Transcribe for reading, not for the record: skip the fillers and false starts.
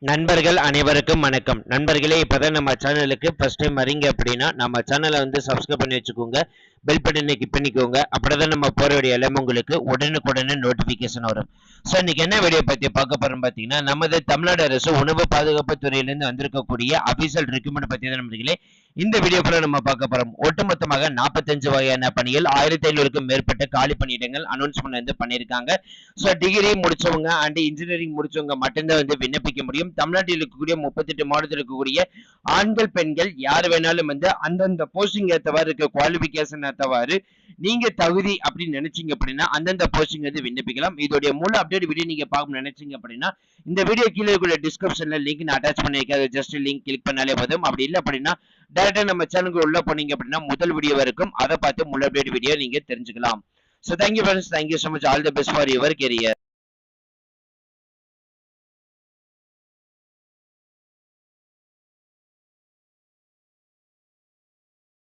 நண்பர்கள் அனைவருக்கும் வணக்கம். நண்பர்களே, இப்பதான் நம்ம சேனலுக்கு ஃபர்ஸ்ட் டைம் வரீங்க அப்படின்னா நம்ம சேனலை சப்ஸ்கிரைப் பண்ணி வச்சுக்கோங்க. பெல் பட்டனை கிளிக் பண்ணிக்கோங்க. அப்படிதான் நம்ம போற வீடியோ எல்லாமே உங்களுக்கு உடனுக்குடனே நோட்டிபிகேஷன் வரும். ஸோ இன்னைக்கு என்ன வீடியோ பத்தி பார்க்க போறோம் பார்த்தீங்கன்னா, நமது தமிழ்நாடு அரசு உணவு பாதுகாப்பு துறையிலிருந்து வந்திருக்கக்கூடிய அபிஷியல் ரெக்ரூட்மெண்ட் பத்தி தான் நண்பர்களே இந்த வீடியோக்குள்ள நம்ம பார்க்க போறோம். ஒட்டுமொத்தமாக 45 வகையான பணிகள் 1500க்கும் மேற்பட்ட காலி பணியிடங்கள் அனௌன்ஸ்மெண்ட் பண்ணியிருக்காங்க. ஸோ டிகிரி முடிச்சவங்க அண்ட் இன்ஜினியரிங் முடிச்சவங்க மட்டும்தான் விண்ணப்பிக்க முடியும். தமிழ்நாட்டில் இருக்கக்கூடிய 38 மாவட்டத்தில் இருக்கக்கூடிய ஆண்கள் பெண்கள் யார் வேணாலும் அந்தந்த போஸ்டிங் ஏற்றவாறு இருக்க குவாலிபிகேஷன் ஏற்றவாறு நீங்க தகுதி அப்படின்னு நினைச்சீங்க அப்படின்னா அந்தந்த போஸ்டிங் விண்ணப்பிக்கலாம். இதோடைய முழு அப்டேட் வீடியோ நீங்க பார்க்கணும் நினைச்சீங்க அப்படின்னா இந்த வீடியோ கீழே இருக்கிற டிஸ்கிரிப்ஷன்ல லிங்க் நான் அட்டாச் பண்ணிருக்கேன். ஜஸ்ட் லிங்க் கிளிக் பண்ணாலே போதும். அப்படி இல்லை அப்படின்னா டைரக்டா நம்ம சேனலுக்கு உள்ள போனீங்க அப்படின்னா முதல் வீடியோ வரைக்கும் அதை பார்த்து முழு அப்டேட் வீடியோ நீங்க தெரிஞ்சுக்கலாம். So thank you friends, thank you so much, all the best for your career.